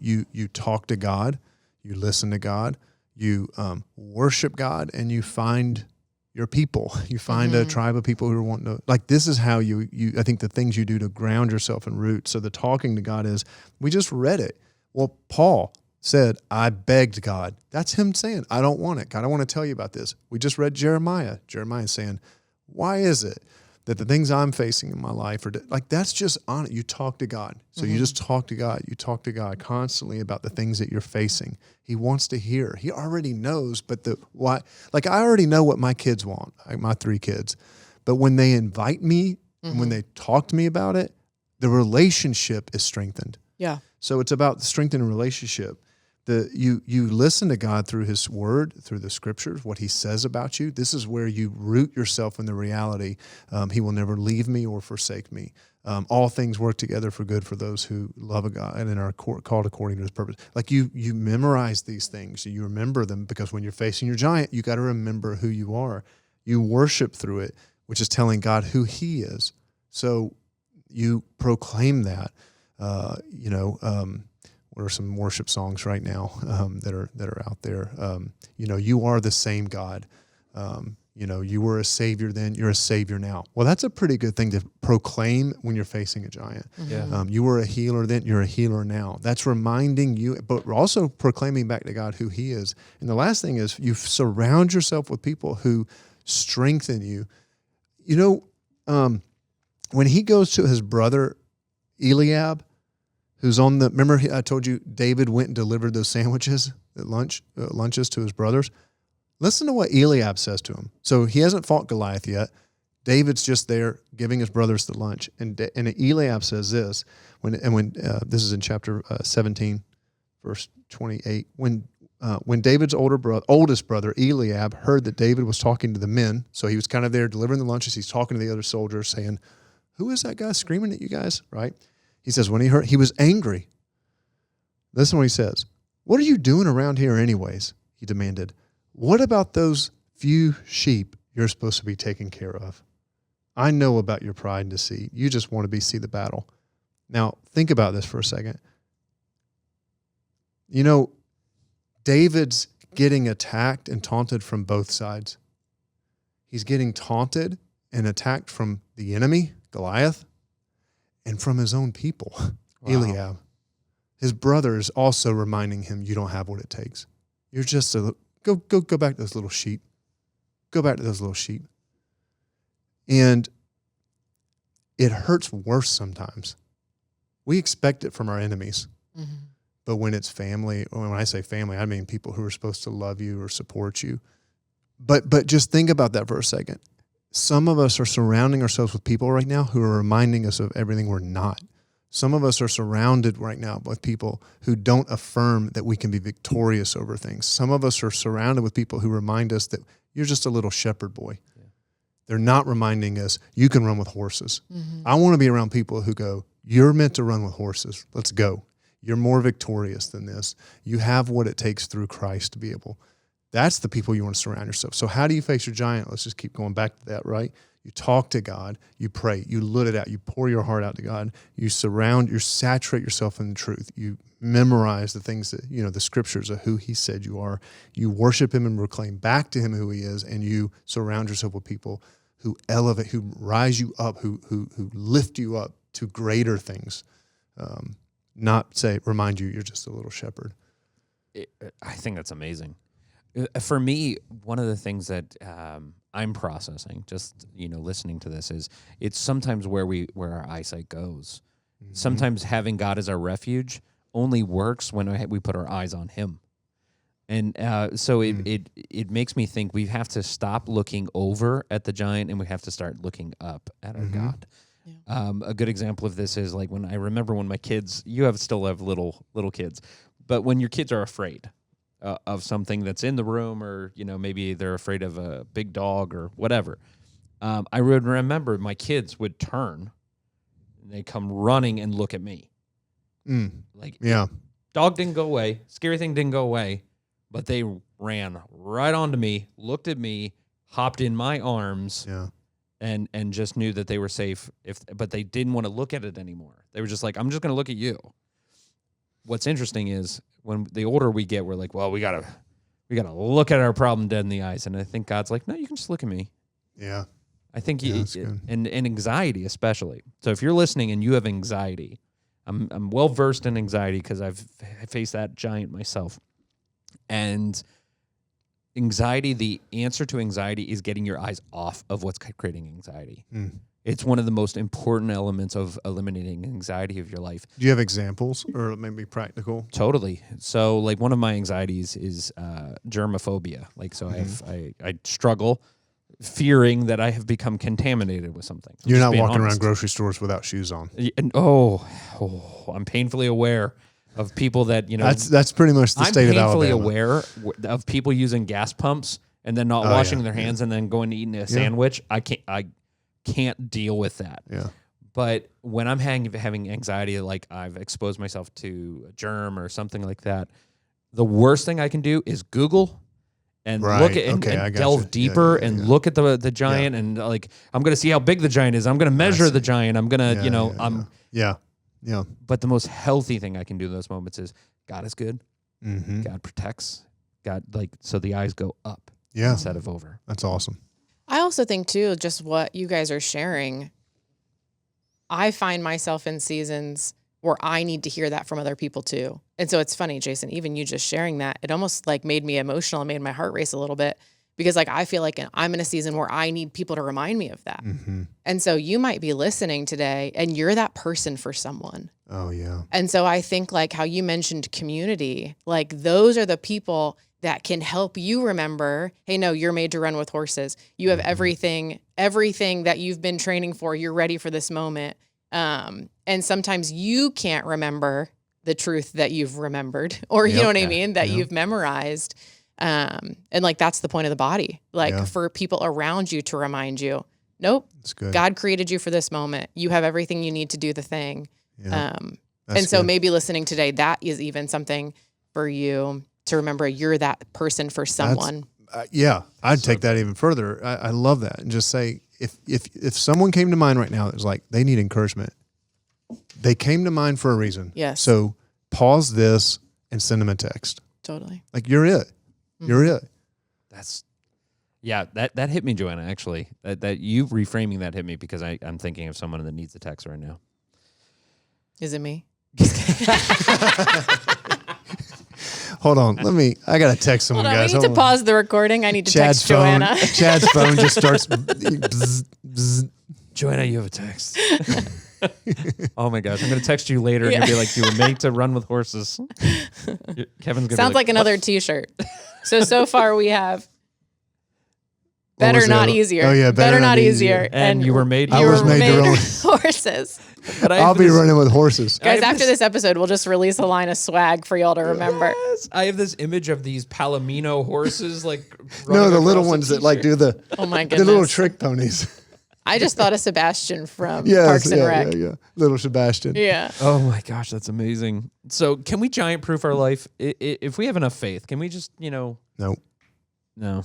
talk to God, you listen to God, you worship God, and you find your people. You find a tribe of people who are wanting to, like, this is how you I think the things you do to ground yourself in root. So the talking to God is, we just read it. Well, Paul said, I begged God. That's him saying, I don't want it. God, I want to tell you about this. We just read Jeremiah. Jeremiah saying, why is it that the things I'm facing in my life are like, that's just on it. You talk to God. So you just talk to God. You talk to God constantly about the things that you're facing. He wants to hear. He already knows, but I already know what my kids want, my 3 kids. But when they invite me and when they talk to me about it, the relationship is strengthened. Yeah. So it's about strengthening relationship. You listen to God through his word, through the scriptures, what he says about you. This is where you root yourself in the reality. He will never leave me or forsake me. All things work together for good for those who love a God and are called according to his purpose. Like you memorize these things. You remember them because when you're facing your giant, you got to remember who you are. You worship through it, which is telling God who he is. So you proclaim that. What are some worship songs right now that are out there? You are the same God. You were a savior then, you're a savior now. Well, that's a pretty good thing to proclaim when you're facing a giant. Yeah. You were a healer then, you're a healer now. That's reminding you, but we're also proclaiming back to God who he is. And the last thing is you surround yourself with people who strengthen you. When he goes to his brother Eliab, who's remember I told you David went and delivered those sandwiches at lunches to his brothers? Listen to what Eliab says to him. So he hasn't fought Goliath yet. David's just there giving his brothers the lunch. And Eliab says this, when this is in chapter 17, verse 28, when David's oldest brother, Eliab, heard that David was talking to the men, so he was kind of there delivering the lunches, he's talking to the other soldiers saying, who is that guy screaming at you guys, right? He says, when he heard, he was angry. Listen to what he says. What are you doing around here anyways? He demanded. What about those few sheep you're supposed to be taking care of? I know about your pride and deceit. You just want to see the battle. Now, think about this for a second. David's getting attacked and taunted from both sides. He's getting taunted and attacked from the enemy, Goliath, and from his own people, wow. Eliab. His brother is also reminding him, you don't have what it takes. You're just go back to those little sheep. Go back to those little sheep. And it hurts worse sometimes. We expect it from our enemies. Mm-hmm. But when it's family, or when I say family, I mean people who are supposed to love you or support you. But just think about that for a second. Some of us are surrounding ourselves with people right now who are reminding us of everything we're not. Some of us are surrounded right now with people who don't affirm that we can be victorious over things. Some of us are surrounded with people who remind us that you're just a little shepherd boy. Yeah. They're not reminding us you can run with horses. Mm-hmm. I want to be around people who go, you're meant to run with horses. Let's go. You're more victorious than this. You have what it takes through Christ to be able. That's the people you want to surround yourself. So how do you face your giant? Let's just keep going back to that, right? You talk to God, you pray, you let it out, you pour your heart out to God, you saturate yourself in the truth. You memorize the things that, the scriptures of who he said you are. You worship him and proclaim back to him who he is, and you surround yourself with people who elevate, who rise you up, who lift you up to greater things. Not remind you you're just a little shepherd. I think that's amazing. For me, one of the things that I'm processing, just listening to this, is it's sometimes where our eyesight goes. Mm-hmm. Sometimes having God as our refuge only works when we put our eyes on Him, and so it makes me think we have to stop looking over at the giant and we have to start looking up at our mm-hmm. God. Yeah. A good example of this is like when my kids. You still have little kids, but when your kids are afraid of something that's in the room, or maybe they're afraid of a big dog or whatever, I would remember my kids would turn And they come running and look at me. Like, Yeah. dog didn't go away. Scary thing didn't go away. But they ran right onto me, looked at me, hopped in my arms, and just knew that they were safe. But they didn't want to look at it anymore. They were just like, I'm just going to look at you. What's interesting is when the older we get, we're like, well, we gotta look at our problem dead in the eyes. And I think God's like, no, you can just look at me. Yeah. I think and anxiety especially. So if you're listening and you have anxiety, I'm well versed in anxiety because I faced that giant myself. And anxiety, the answer to anxiety is getting your eyes off of what's creating anxiety. It's one of the most important elements of eliminating anxiety of your life. Do you have examples or maybe practical? Totally. So like one of my anxieties is germophobia. Like, so I struggle fearing that I have become contaminated with something. You're not walking around grocery stores without shoes on. And, I'm painfully aware of people that, that's pretty much the state of Alabama. I'm painfully aware of people using gas pumps and then not washing their hands and then going to eat a sandwich. I can't deal with that. Yeah. But when I'm having anxiety, like I've exposed myself to a germ or something like that, the worst thing I can do is Google and look at and delve deeper and look at the giant and like I'm going to see how big the giant is. I'm going to measure the giant. I'm going to, Yeah. But the most healthy thing I can do in those moments is God is good. God protects. God, like, so the eyes go up instead of over. That's awesome. I also think too, just what you guys are sharing, I find myself in seasons where I need to hear that from other people too. And so it's funny, Jason, even you just sharing that, it almost like made me emotional and made my heart race a little bit because like I feel like I'm in a season where I need people to remind me of that. And so you might be listening today and you're that person for someone. Oh yeah. And so I think like how you mentioned community, like those are the people that can help you remember, hey, no, you're made to run with horses. You have everything that you've been training for. You're ready for this moment. And sometimes you can't remember the truth that you've remembered or you know what I mean, that you've memorized. And like, that's the point of the body, like for people around you to remind you, nope, that's good. God created you for this moment. You have everything you need to do the thing. Yeah. And so maybe listening today, that is even something for you to remember you're that person for someone. I'd take that even further. I love that. And just say, if someone came to mind right now that was like, they need encouragement, they came to mind for a reason. Yes. So pause this and send them a text. Totally. Like, you're it. You're it. That hit me, Joanna, actually. That you reframing that hit me because I'm thinking of someone that needs a text right now. Is it me? Hold on. I got to text someone, guys. We need to pause the recording. I need to Chad's text Joanna. Chad's phone just starts. Bzz, bzz. Joanna, you have a text. Oh my gosh. I'm going to text you later and you'll be like, you were made to run with horses. Kevin's going to Sounds like another t-shirt. So far we have better, not easier. Oh yeah, better not easier. And you were made. I was made to run with horses. But I'll be running with horses. Guys, after this episode, we'll just release a line of swag for y'all to remember. Yes. I have this image of these Palomino horses, like no, the little ones that like do the oh my goodness, the little trick ponies. I just thought of Sebastian from Parks and Rec. Yeah, little Sebastian. Yeah. Oh my gosh, that's amazing. So, can we giant proof our life? If we have enough faith, can we just, No. No.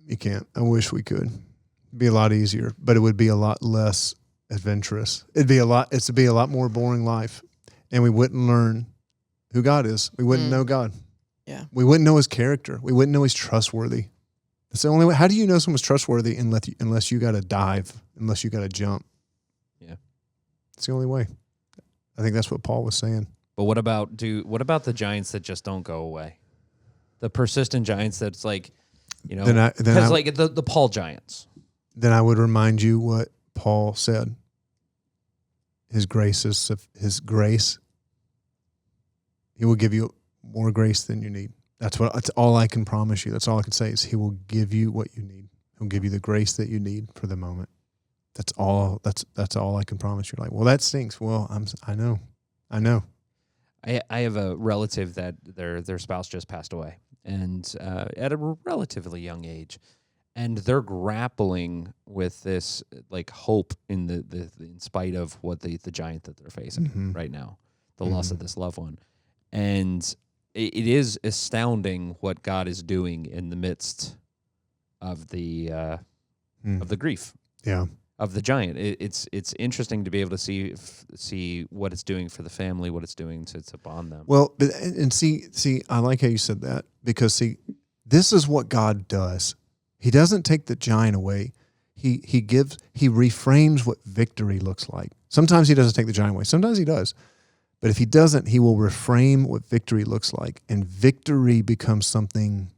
You can't. I wish we could. It'd be a lot easier, but it would be a lot less adventurous. It'd be a lot more boring life, and we wouldn't learn who God is. We wouldn't know God. Yeah. We wouldn't know His character. We wouldn't know He's trustworthy. That's the only way. How do you know someone's trustworthy unless you got to dive, unless you got to jump? Yeah. It's the only way. I think that's what Paul was saying. But what about the giants that just don't go away? The persistent giants that's like, because like the Paul giants. Then I would remind you what Paul said. His grace is His grace. He will give you more grace than you need. That's all I can promise you. That's all I can say is He will give you what you need. He'll give you the grace that you need for the moment. That's all. That's all I can promise you. Like, well, that stinks. Well, I know. I have a relative that their spouse just passed away, and at a relatively young age, and they're grappling with this like hope in the in spite of what the giant that they're facing right now, the loss of this loved one. And it is astounding what God is doing in the midst of the grief. Yeah. Of the giant. It's interesting to be able to see what it's doing for the family, what it's doing to bond them. Well, and see, I like how you said that, because see, this is what God does. He doesn't take the giant away. He reframes what victory looks like. Sometimes he doesn't take the giant away. Sometimes he does. But if he doesn't, he will reframe what victory looks like. And victory becomes something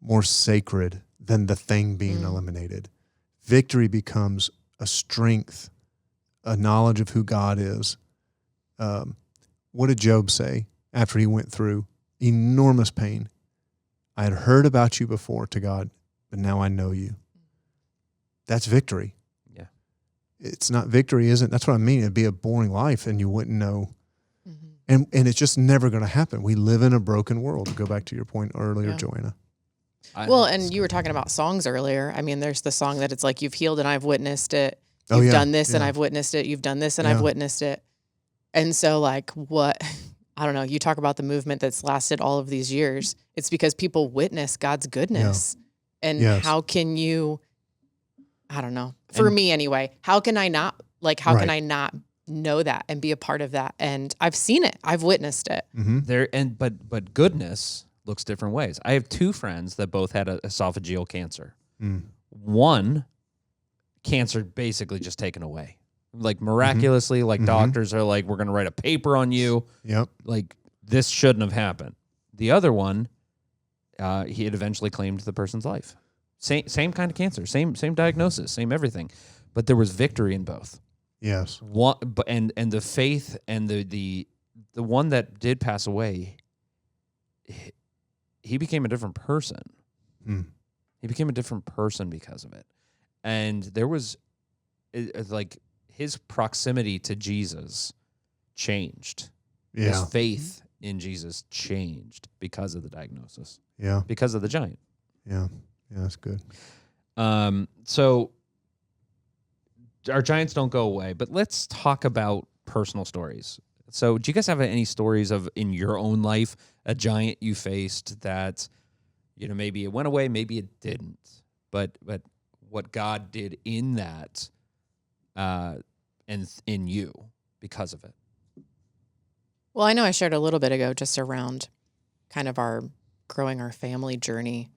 more sacred than the thing being eliminated. Victory becomes a strength, a knowledge of who God is. What did Job say after he went through enormous pain? I had heard about you before to God, but now I know you. That's victory. Yeah. It's not victory, isn't. That's what I mean. It'd be a boring life and you wouldn't know. And it's just never going to happen. We live in a broken world, to go back to your point earlier, Joanna. Well, and you were talking about songs earlier. I mean, there's the song that it's like, you've healed and I've witnessed it. You've done this and I've witnessed it. You've done this and I've witnessed it. And so like I don't know, you talk about the movement that's lasted all of these years. It's because people witness God's goodness. Yeah. And how can you, I don't know, for me anyway, how can I not know that and be a part of that? And I've seen it. I've witnessed it. But goodness looks different ways. I have two friends that both had esophageal cancer. One, cancer basically just taken away. Like miraculously, like doctors are like, we're going to write a paper on you. Yep. Like this shouldn't have happened. The other one, he had eventually claimed the person's life. Same kind of cancer, same diagnosis, same everything. But there was victory in both. Yes. And the faith and the one that did pass away, he became a different person. He became a different person because of it. And there was like his proximity to Jesus changed. Yeah. His faith in Jesus changed because of the diagnosis. Yeah. Because of the giant. Yeah. Yeah, that's good. So our giants don't go away, but let's talk about personal stories. So do you guys have any stories of in your own life, a giant you faced that, maybe it went away, maybe it didn't, but what God did in that, and in you because of it? Well, I know I shared a little bit ago just around kind of our growing our family journey.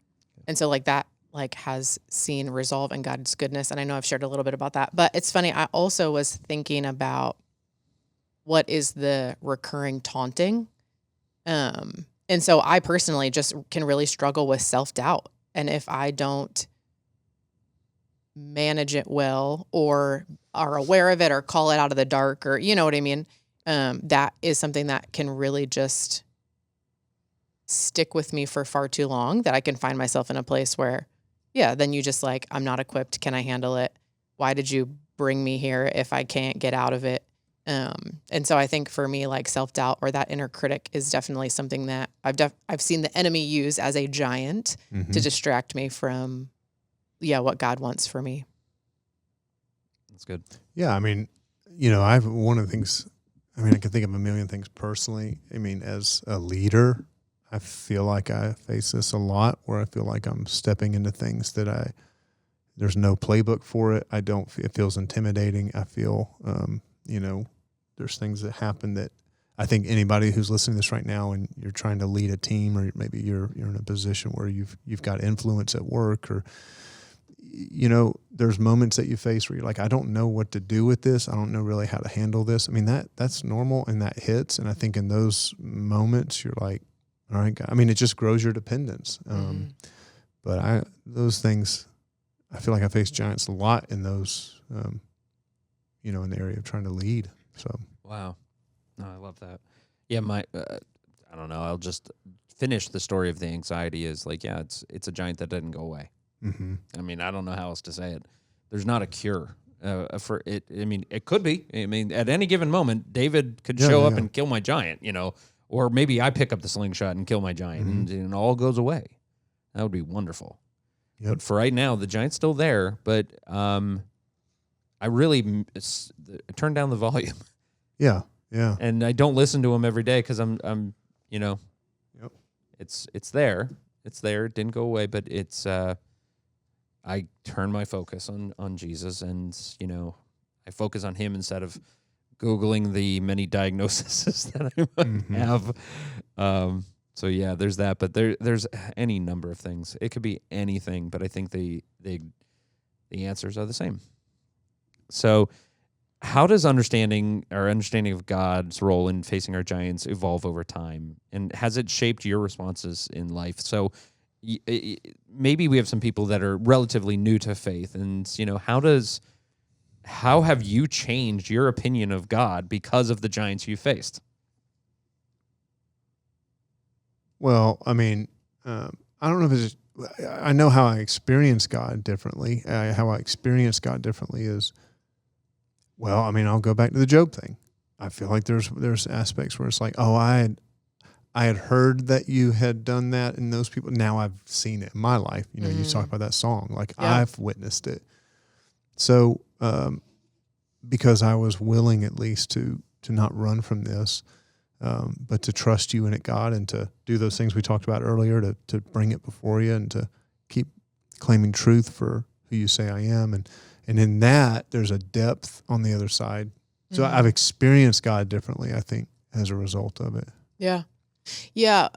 And so like that has seen resolve in God's goodness. And I know I've shared a little bit about that, but it's funny. I also was thinking about what is the recurring taunting. And so I personally just can really struggle with self-doubt. And if I don't manage it well or are aware of it or call it out of the dark or, you know what I mean? That is something that can really just stick with me for far too long, that I can find myself in a place where, then you just like, I'm not equipped. Can I handle it? Why did you bring me here if I can't get out of it? And so I think for me, like self-doubt or that inner critic is definitely something that I've seen the enemy use as a giant to distract me from, what God wants for me. That's good. Yeah. I mean, one of the things, I can think of a million things personally. I mean, as a leader, I feel like I face this a lot where I feel like I'm stepping into things that there's no playbook for it. It feels intimidating. I feel, there's things that happen that I think anybody who's listening to this right now and you're trying to lead a team, or maybe you're in a position where you've got influence at work, or, there's moments that you face where you're like, I don't know what to do with this. I don't know really how to handle this. I mean, that's normal and that hits. And I think in those moments you're like, all right, God. I mean, it just grows your dependence. But those things, I feel like I face giants a lot in those, in the area of trying to lead. So. Wow. No, I love that. Yeah. I don't know. I'll just finish the story of the anxiety is like, it's a giant that didn't go away. I mean, I don't know how else to say it. There's not a cure for it. I mean, it could be. I mean, at any given moment, David could show up and kill my giant, or maybe I pick up the slingshot and kill my giant and it all goes away. That would be wonderful. Yep. But for right now, the giant's still there. But I really turn down the volume. Yeah. Yeah. And I don't listen to him every day because I'm Yep. it's there. It's there. It didn't go away, but it's I turn my focus on Jesus, and I focus on him instead of Googling the many diagnoses that I might have. So yeah, there's that, but there's any number of things. It could be anything, but I think the answers are the same. So how does understanding of God's role in facing our giants evolve over time? And has it shaped your responses in life? So maybe we have some people that are relatively new to faith, and how have you changed your opinion of God because of the giants you faced? Well, I mean, I don't know if it's. I know how I experience God differently. How I experience God differently is, well, I mean, I'll go back to the Job thing. I feel like there's aspects where it's like, oh, I had heard that you had done that in those people. Now I've seen it in my life. You talk about that song. Like I've witnessed it. So, because I was willing at least to not run from this, but to trust you in it, God, and to do those things we talked about earlier, to bring it before you and to keep claiming truth for who you say I am. And in that, there's a depth on the other side. So I've experienced God differently, I think, as a result of it. Yeah. Yeah.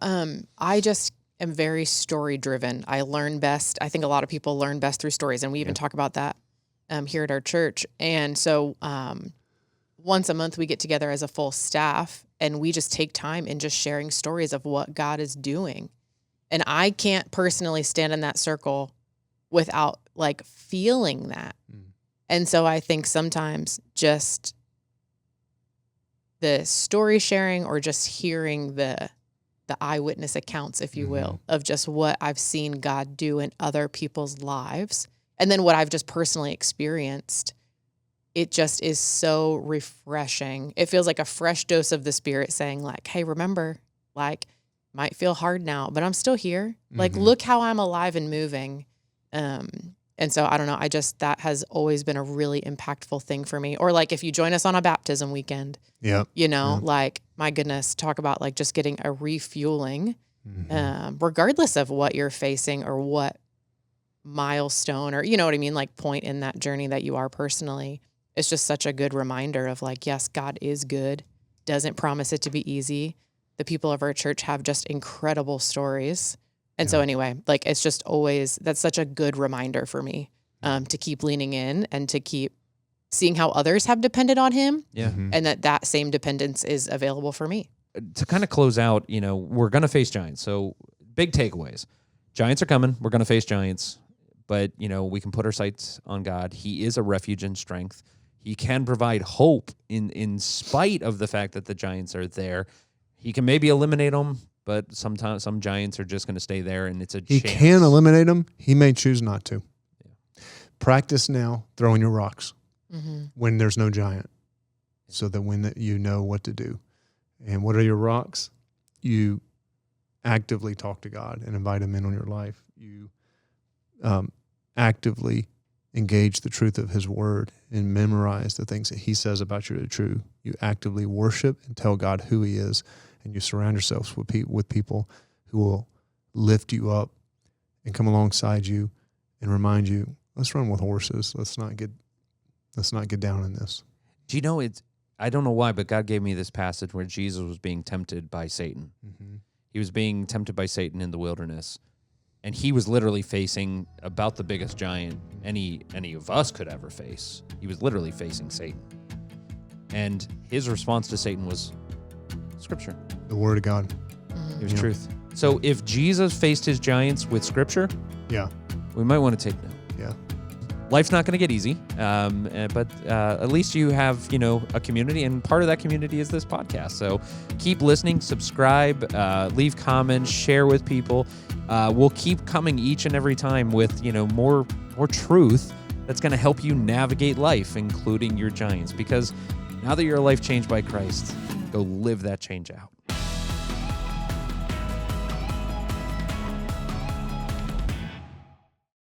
I just am very story driven. I learn best. I think a lot of people learn best through stories. And we even talk about that here at our church. And so once a month we get together as a full staff and we just take time in just sharing stories of what God is doing. And I can't personally stand in that circle without like feeling that. And so I think sometimes just the story sharing or just hearing the eyewitness accounts, if you will, of just what I've seen God do in other people's lives, and then what I've just personally experienced, it just is so refreshing. It feels like a fresh dose of the Spirit saying like, hey, remember, like, might feel hard now, but I'm still here. Like, look how I'm alive and moving. And so I don't know, that has always been a really impactful thing for me. Or like if you join us on a baptism weekend, like, my goodness, talk about like just getting a refueling, regardless of what you're facing or what milestone or, you know what I mean? Like point in that journey that you are personally. It's just such a good reminder of like, yes, God is good. Doesn't promise it to be easy. The people of our church have just incredible stories. And so anyway, like it's just always, that's such a good reminder for me to keep leaning in and to keep seeing how others have depended on him and that same dependence is available for me. To kind of close out, we're going to face giants. So big takeaways. Giants are coming. We're going to face giants. But, we can put our sights on God. He is a refuge and strength. He can provide hope in spite of the fact that the giants are there. He can maybe eliminate them, but sometimes some giants are just going to stay there, and it's a He chance. can eliminate them. He may choose not to. Yeah. Practice now throwing your rocks when there's no giant, so that when you know what to do. And what are your rocks? You actively talk to God and invite him in on your life. You actively engage the truth of his word and memorize the things that he says about you are true. You actively worship and tell God who he is, and you surround yourselves with people who will lift you up and come alongside you and remind you, let's run with horses. Let's not get down in this. Do you know, I don't know why, but God gave me this passage where Jesus was being tempted by Satan. He was being tempted by Satan in the wilderness. And he was literally facing about the biggest giant any of us could ever face. He was literally facing Satan. And his response to Satan was Scripture. The Word of God. It was truth. So if Jesus faced his giants with Scripture, we might want to take note. Yeah. Life's not going to get easy, but at least you have, a community, and part of that community is this podcast. So keep listening, subscribe, leave comments, share with people. We'll keep coming each and every time with, more truth that's going to help you navigate life, including your giants. Because now that you're a life changed by Christ, go live that change out.